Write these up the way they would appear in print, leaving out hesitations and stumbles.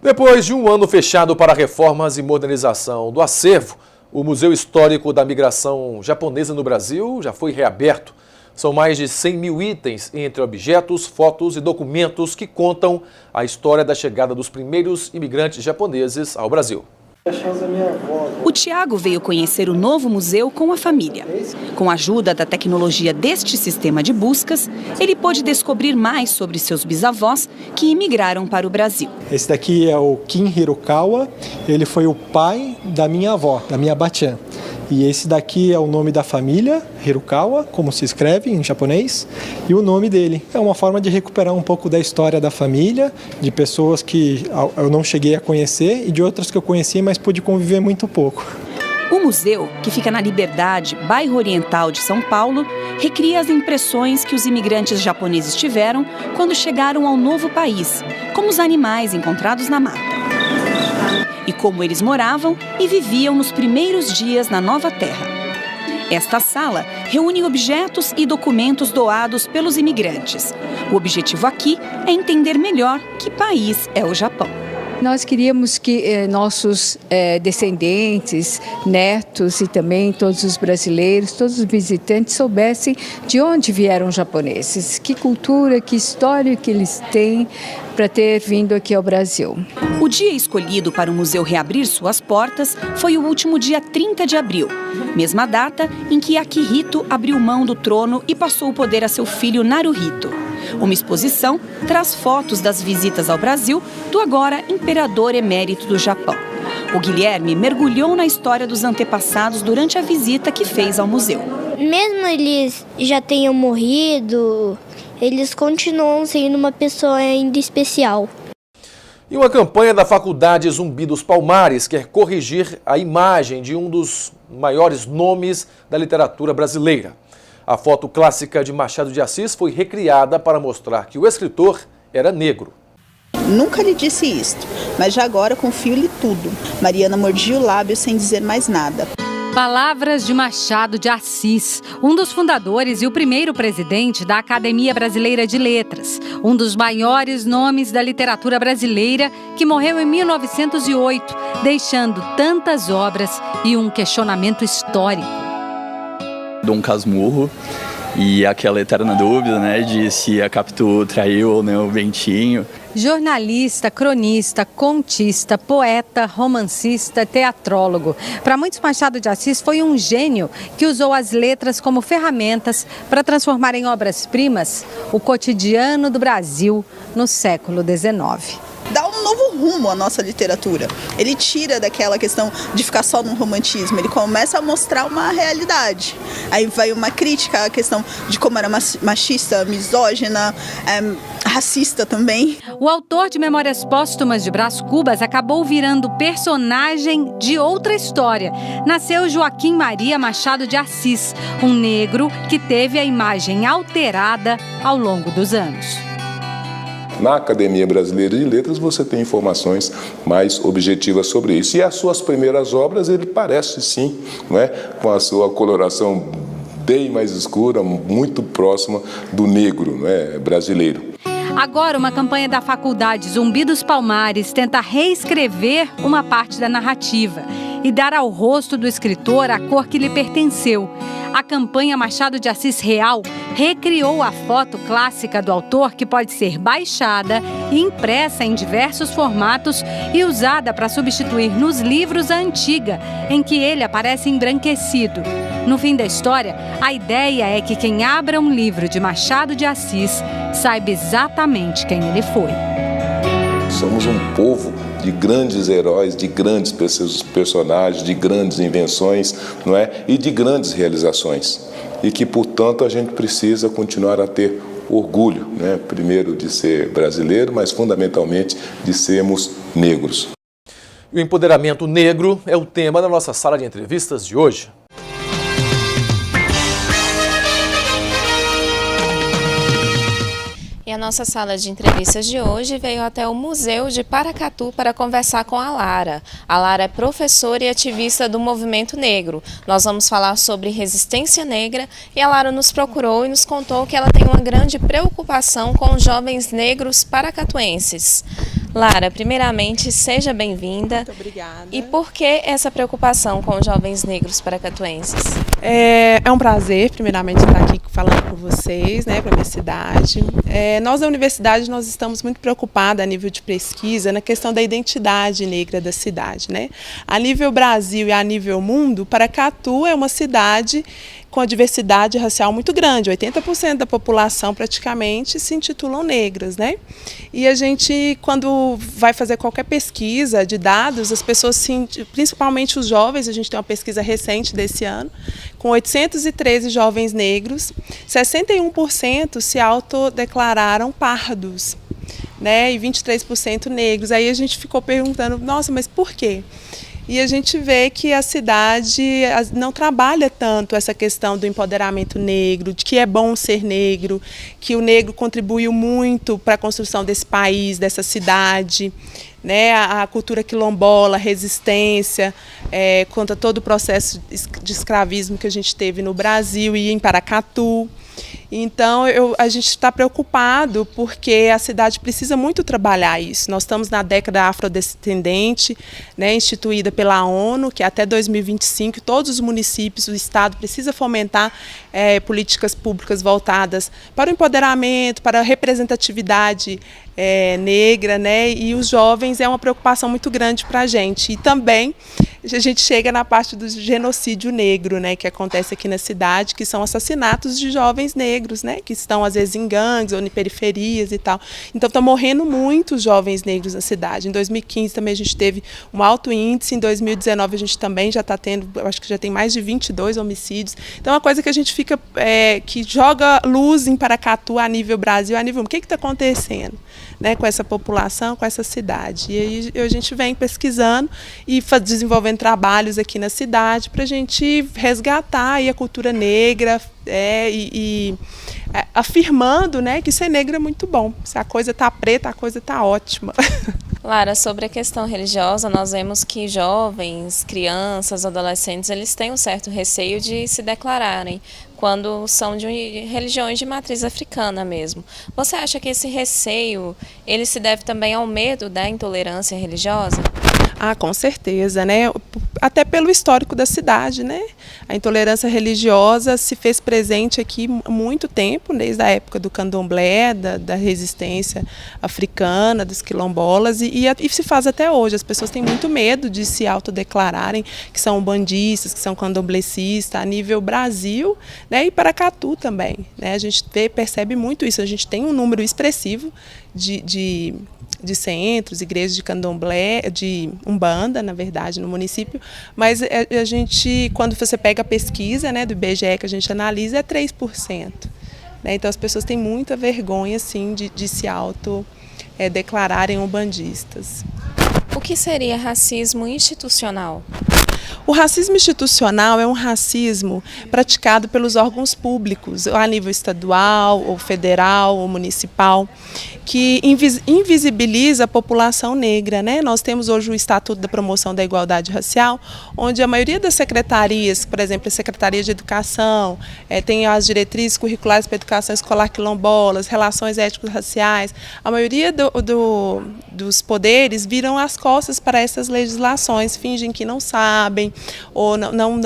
Depois de um ano fechado para reformas e modernização do acervo, o Museu Histórico da Migração Japonesa no Brasil já foi reaberto. São mais de 100 mil itens entre objetos, fotos e documentos que contam a história da chegada dos primeiros imigrantes japoneses ao Brasil. O Tiago veio conhecer o novo museu com a família. Com a ajuda da tecnologia deste sistema de buscas, ele pôde descobrir mais sobre seus bisavós que imigraram para o Brasil. Esse daqui é o Kin Hirokawa, ele foi o pai da minha avó, da minha batiã. E esse daqui é o nome da família, Hirokawa, como se escreve em japonês, e o nome dele. É uma forma de recuperar um pouco da história da família, de pessoas que eu não cheguei a conhecer e de outras que eu conheci, mas pude conviver muito pouco. O museu, que fica na Liberdade, bairro oriental de São Paulo, recria as impressões que os imigrantes japoneses tiveram quando chegaram ao novo país, como os animais encontrados na mata. E como eles moravam e viviam nos primeiros dias na nova terra. Esta sala reúne objetos e documentos doados pelos imigrantes. O objetivo aqui é entender melhor que país é o Japão. Nós queríamos que nossos descendentes, netos e também todos os brasileiros, todos os visitantes soubessem de onde vieram os japoneses, que cultura, que história que eles têm para ter vindo aqui ao Brasil. O dia escolhido para o museu reabrir suas portas foi o último dia 30 de abril, mesma data em que Akihito abriu mão do trono e passou o poder a seu filho Naruhito. Uma exposição traz fotos das visitas ao Brasil do agora imperador emérito do Japão. O Guilherme mergulhou na história dos antepassados durante a visita que fez ao museu. Mesmo eles já tenham morrido, eles continuam sendo uma pessoa ainda especial. E uma campanha da Faculdade Zumbi dos Palmares quer corrigir a imagem de um dos maiores nomes da literatura brasileira. A foto clássica de Machado de Assis foi recriada para mostrar que o escritor era negro. Nunca lhe disse isto, mas já agora confio-lhe tudo. Mariana mordia o lábio sem dizer mais nada. Palavras de Machado de Assis, um dos fundadores e o primeiro presidente da Academia Brasileira de Letras, um dos maiores nomes da literatura brasileira, que morreu em 1908, deixando tantas obras e um questionamento histórico. Dom Casmurro e aquela eterna dúvida, né, de se a Capitu traiu ou não o Bentinho. Jornalista, cronista, contista, poeta, romancista, teatrólogo. Para muitos, Machado de Assis foi um gênio que usou as letras como ferramentas para transformar em obras-primas o cotidiano do Brasil no século XIX. Dá um novo rumo à nossa literatura. Ele tira daquela questão de ficar só no romantismo, ele começa a mostrar uma realidade. Aí vai uma crítica à questão de como era machista, misógina, racista também. O autor de Memórias Póstumas de Brás Cubas acabou virando personagem de outra história. Nasceu Joaquim Maria Machado de Assis, um negro que teve a imagem alterada ao longo dos anos. Na Academia Brasileira de Letras você tem informações mais objetivas sobre isso. E as suas primeiras obras, ele parece sim, não é? Com a sua coloração bem mais escura, muito próxima do negro, não é? Brasileiro. Agora, uma campanha da Faculdade Zumbi dos Palmares tenta reescrever uma parte da narrativa e dar ao rosto do escritor a cor que lhe pertenceu. A campanha Machado de Assis Real recriou a foto clássica do autor, que pode ser baixada e impressa em diversos formatos e usada para substituir nos livros a antiga, em que ele aparece embranquecido. No fim da história, a ideia é que quem abra um livro de Machado de Assis saiba exatamente quem ele foi. Somos um povo de grandes heróis, de grandes personagens, de grandes invenções, não é? E de grandes realizações. E que, portanto, a gente precisa continuar a ter orgulho, né? Primeiro de ser brasileiro, mas fundamentalmente de sermos negros. E o empoderamento negro é o tema da nossa sala de entrevistas de hoje. E a nossa sala de entrevistas de hoje veio até o Museu de Paracatu para conversar com a Lara. A Lara é professora e ativista do movimento negro. Nós vamos falar sobre resistência negra e a Lara nos procurou e nos contou que ela tem uma grande preocupação com os jovens negros paracatuenses. Lara, primeiramente, seja bem-vinda. Muito obrigada. E por que essa preocupação com os jovens negros paracatuenses? É um prazer, primeiramente, estar aqui falando com vocês, né, para a minha cidade. Nós, da universidade, nós estamos muito preocupados a nível de pesquisa na questão da identidade negra da cidade, né? A nível Brasil e a nível mundo, Paracatu é uma cidade com a diversidade racial muito grande, 80% da população praticamente se intitulam negras, né? E a gente, quando vai fazer qualquer pesquisa de dados, as pessoas, principalmente os jovens, a gente tem uma pesquisa recente desse ano, com 813 jovens negros, 61% se autodeclararam pardos, né? E 23% negros. Aí a gente ficou perguntando, nossa, mas por quê? E a gente vê que a cidade não trabalha tanto essa questão do empoderamento negro, de que é bom ser negro, que o negro contribuiu muito para a construção desse país, dessa cidade, né? A cultura quilombola, a resistência contra todo o processo de escravismo que a gente teve no Brasil e em Paracatu. Então, a gente está preocupado porque a cidade precisa muito trabalhar isso. Nós estamos na década afrodescendente, né, instituída pela ONU, que até 2025 todos os municípios, o Estado precisa fomentar políticas públicas voltadas para o empoderamento, para a representatividade negra, né, e os jovens é uma preocupação muito grande para a gente. E também a gente chega na parte do genocídio negro, né, que acontece aqui na cidade, que são assassinatos de jovens negros, né, que estão às vezes em gangues ou em periferias e tal. Então estão morrendo muitos jovens negros na cidade. Em 2015 também a gente teve um alto índice, em 2019 a gente também já está tendo, eu acho que já tem mais de 22 homicídios. Então é uma coisa que a gente fica, que joga luz em Paracatu a nível Brasil, a nível, o que está acontecendo, né, com essa população, com essa cidade. E aí a gente vem pesquisando e desenvolvendo trabalhos aqui na cidade para a gente resgatar aí a cultura negra afirmando, né, que ser negro é muito bom. Se a coisa está preta, a coisa está ótima. Lara, sobre a questão religiosa, nós vemos que jovens, crianças, adolescentes, eles têm um certo receio de se declararem quando são de religiões de matriz africana mesmo. Você acha que esse receio, ele se deve também ao medo da intolerância religiosa? Ah, com certeza, né? Até pelo histórico da cidade, né? A intolerância religiosa se fez presente aqui há muito tempo, desde a época do candomblé, da resistência africana, dos quilombolas, e se faz até hoje. As pessoas têm muito medo de se autodeclararem que são bandistas, que são candomblecistas, a nível Brasil, né? E Paracatu também, né? A gente percebe muito isso, a gente tem um número expressivo de centros, igrejas de candomblé, de umbanda, na verdade, no município, mas a gente, quando você pega a pesquisa, né, do IBGE que a gente analisa, é 3%. Né? Então as pessoas têm muita vergonha, assim, de se declararem umbandistas. O que seria racismo institucional? O racismo institucional é um racismo praticado pelos órgãos públicos, a nível estadual, ou federal, ou municipal, que invisibiliza a população negra, né? Nós temos hoje o Estatuto da Promoção da Igualdade Racial, onde a maioria das secretarias, por exemplo, a Secretaria de Educação, tem as diretrizes curriculares para a educação escolar quilombolas, relações étnico-raciais, a maioria dos poderes viram as costas para essas legislações, fingem que não sabem, ou não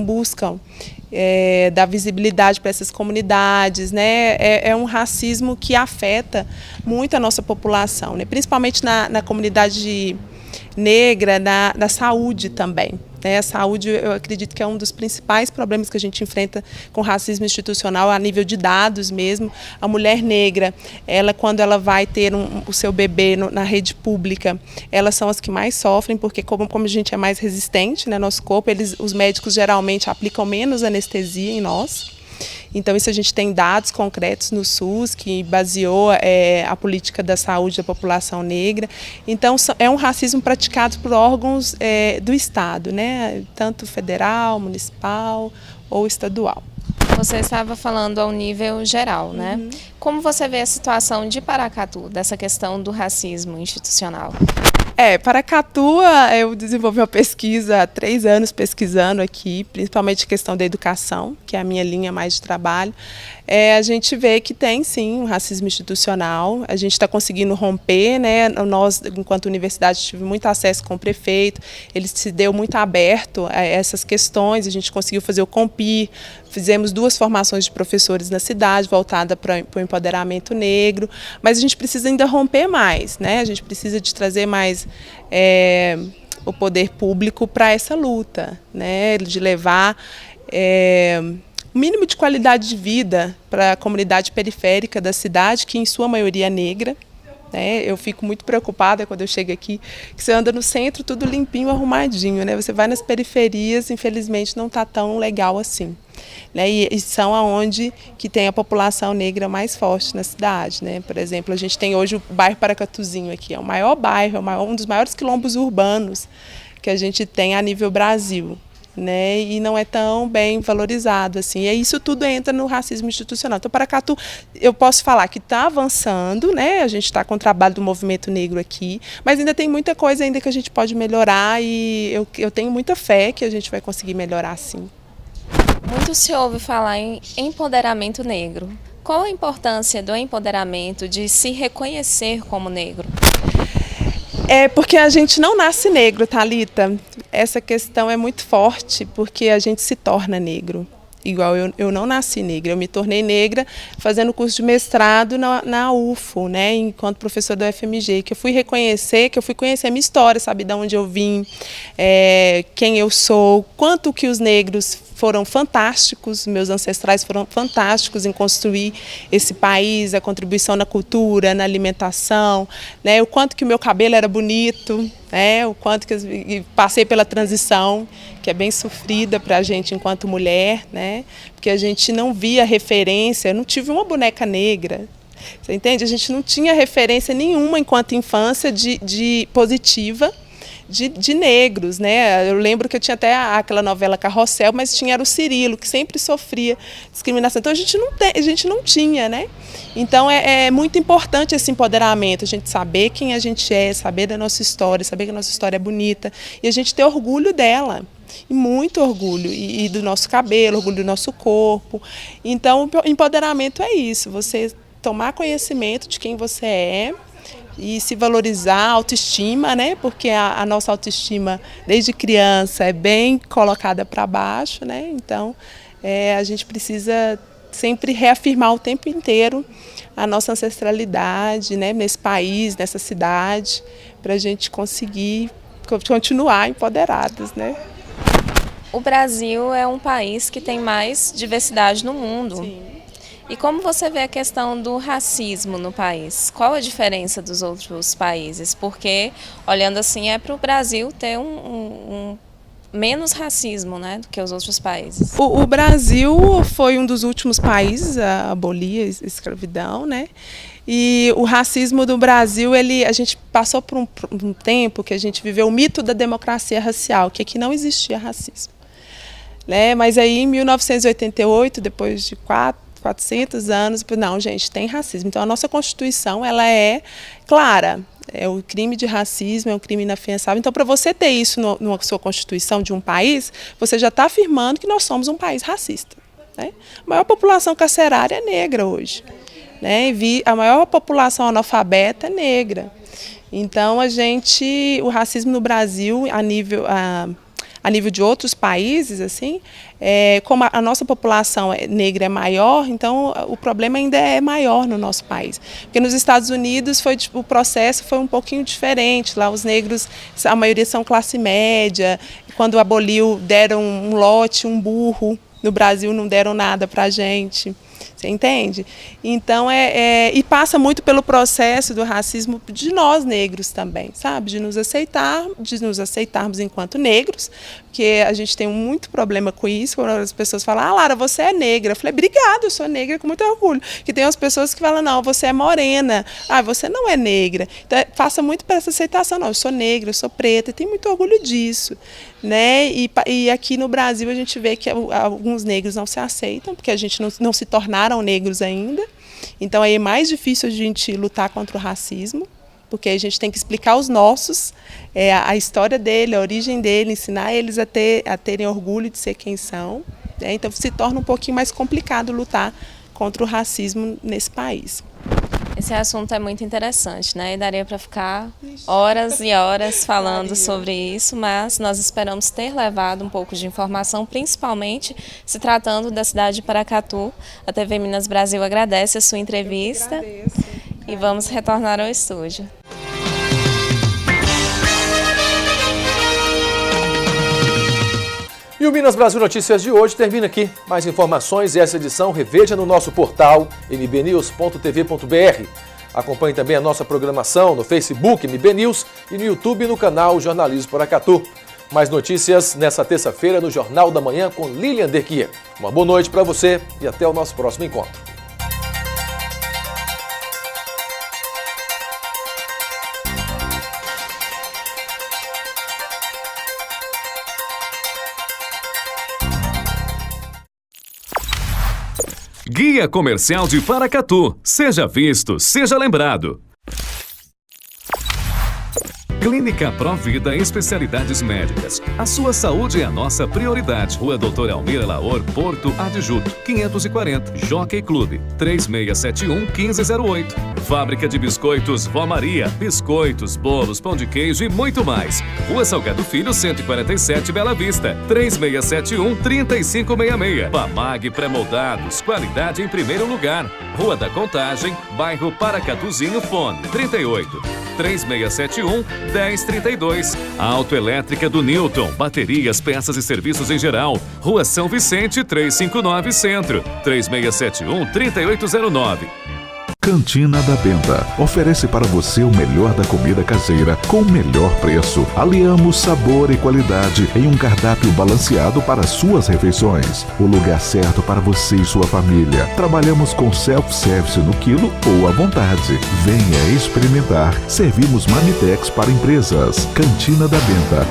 buscam dar visibilidade para essas comunidades, né? É um racismo que afeta muito a nossa população, né? Principalmente na comunidade negra, na saúde também. A saúde, eu acredito que é um dos principais problemas que a gente enfrenta com racismo institucional, a nível de dados mesmo. A mulher negra, quando ela vai ter o seu bebê na rede pública, elas são as que mais sofrem, porque como a gente é mais resistente, né, nosso corpo, os médicos geralmente aplicam menos anestesia em nós. Então, isso a gente tem dados concretos no SUS, que baseou a política da saúde da população negra. Então, é um racismo praticado por órgãos do Estado, né? Tanto federal, municipal ou estadual. Você estava falando ao nível geral, né? Uhum. Como você vê a situação de Paracatu, dessa questão do racismo institucional? Paracatu, eu desenvolvi uma pesquisa há 3 anos pesquisando aqui, principalmente a questão da educação, que é a minha linha mais de trabalho. A gente vê que tem, sim, um racismo institucional, a gente está conseguindo romper, né? Nós, enquanto universidade, tivemos muito acesso com o prefeito, ele se deu muito aberto a essas questões, a gente conseguiu fazer o Compir, fizemos 2 formações de professores na cidade, voltada para o empoderamento negro, mas a gente precisa ainda romper mais, né? A gente precisa de trazer mais o poder público para essa luta, né? De levar o mínimo de qualidade de vida para a comunidade periférica da cidade, que em sua maioria é negra. Eu fico muito preocupada quando eu chego aqui, que você anda no centro tudo limpinho, arrumadinho, né? Você vai nas periferias, infelizmente não está tão legal assim. E são aonde que tem a população negra mais forte na cidade, né? Por exemplo, a gente tem hoje o bairro Paracatuzinho aqui, é o maior bairro, um dos maiores quilombos urbanos que a gente tem a nível Brasil. Né, e não é tão bem valorizado assim. E isso tudo entra no racismo institucional. Então, Paracatu, eu posso falar que está avançando, né? A gente está com o trabalho do movimento negro aqui, mas ainda tem muita coisa ainda que a gente pode melhorar e eu tenho muita fé que a gente vai conseguir melhorar, sim. Muito se ouve falar em empoderamento negro. Qual a importância do empoderamento, de se reconhecer como negro? Porque a gente não nasce negro, Thalita. Essa questão é muito forte, porque a gente se torna negro. Igual eu não nasci negra, eu me tornei negra fazendo curso de mestrado na UFO, né, enquanto professora da UFMG, que eu fui conhecer a minha história, sabe, de onde eu vim, quem eu sou, quanto que os negros foram fantásticos, meus ancestrais foram fantásticos em construir esse país, a contribuição na cultura, na alimentação, né, o quanto que o meu cabelo era bonito, né, o quanto que passei pela transição, que é bem sofrida para a gente enquanto mulher, né, porque a gente não via referência, eu não tive uma boneca negra, você entende? A gente não tinha referência nenhuma enquanto infância de positiva, de negros, né? Eu lembro que eu tinha até aquela novela Carrossel, mas era o Cirilo, que sempre sofria discriminação. Então a gente não tinha, né? Então é muito importante esse empoderamento, a gente saber quem a gente é, saber da nossa história, saber que a nossa história é bonita e a gente ter orgulho dela. E muito orgulho, e do nosso cabelo, orgulho do nosso corpo. Então o empoderamento é isso, você tomar conhecimento de quem você é, e se valorizar, a autoestima, né? Porque a nossa autoestima, desde criança, é bem colocada para baixo, né? Então, a gente precisa sempre reafirmar o tempo inteiro a nossa ancestralidade, né? Nesse país, nessa cidade, para a gente conseguir continuar empoderadas, né? O Brasil é um país que tem mais diversidade no mundo. Sim. E como você vê a questão do racismo no país? Qual a diferença dos outros países? Porque, olhando assim, é para o Brasil ter um menos racismo, né, do que os outros países. O Brasil foi um dos últimos países a abolir a escravidão, né? E o racismo do Brasil, a gente passou por um tempo que a gente viveu o mito da democracia racial, que aqui não existia racismo. Né? Mas aí, em 1988, depois de 400 anos, não, gente, tem racismo. Então, a nossa Constituição, ela é clara. O crime de racismo é um crime inafiançável. Então, para você ter isso na sua Constituição de um país, você já está afirmando que nós somos um país racista. Né? A maior população carcerária é negra hoje. Né? A maior população analfabeta é negra. Então, o racismo no Brasil, a nível de outros países, assim, como a nossa população negra é maior, então o problema ainda é maior no nosso país. Porque nos Estados Unidos o processo foi um pouquinho diferente. Lá os negros, a maioria são classe média. Quando aboliu, deram um lote, um burro. No Brasil não deram nada para a gente. Você entende? Então, e passa muito pelo processo do racismo de nós negros também, sabe? De nos aceitarmos enquanto negros, porque a gente tem muito problema com isso, quando as pessoas falam, Lara, você é negra. Eu falei, obrigada, eu sou negra com muito orgulho. Que tem as pessoas que falam, não, você é morena, você não é negra. Então, passa muito por essa aceitação, não, eu sou negra, eu sou preta, e tem muito orgulho disso. Né? E aqui no Brasil a gente vê que alguns negros não se aceitam, porque a gente não se tornaram negros ainda. Então aí é mais difícil a gente lutar contra o racismo, porque a gente tem que explicar os nossos, a história dele, a origem dele, ensinar eles a terem orgulho de ser quem são. Então se torna um pouquinho mais complicado lutar contra o racismo nesse país. Esse assunto é muito interessante, né? E daria para ficar horas e horas falando sobre isso, mas nós esperamos ter levado um pouco de informação, principalmente se tratando da cidade de Paracatu. A TV Minas Brasil agradece a sua entrevista e vamos retornar ao estúdio. E o Minas Brasil Notícias de hoje termina aqui. Mais informações e essa edição reveja no nosso portal mbnews.tv.br. Acompanhe também a nossa programação no Facebook MB News e no YouTube no canal Jornalismo Paracatu. Mais notícias nessa terça-feira no Jornal da Manhã com Lilian Derquia. Uma boa noite para você e até o nosso próximo encontro. Guia Comercial de Paracatu. Seja visto, seja lembrado. Clínica Provida Especialidades Médicas. A sua saúde é a nossa prioridade. Rua Doutor Almir Laor, Porto Adjuto, 540. Jockey Clube, 3671-1508. Fábrica de Biscoitos Vó Maria. Biscoitos, bolos, pão de queijo e muito mais. Rua Salgado Filho, 147, Bela Vista, 3671-3566. Pamag Pré-moldados. Qualidade em primeiro lugar. Rua da Contagem, bairro Paracatuzinho, fone 38-3671-1032. Autoelétrica do Newton, baterias, peças e serviços em geral. Rua São Vicente, 359 Centro, 3671-3809. Cantina da Benta oferece para você o melhor da comida caseira com o melhor preço. Aliamos sabor e qualidade em um cardápio balanceado para suas refeições. O lugar certo para você e sua família. Trabalhamos com self-service no quilo ou à vontade. Venha experimentar. Servimos Marmitex para empresas. Cantina da Benta,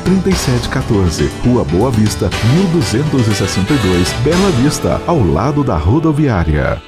3671-3714. Rua Boa Vista, 1262, Bela Vista, ao lado da rodoviária.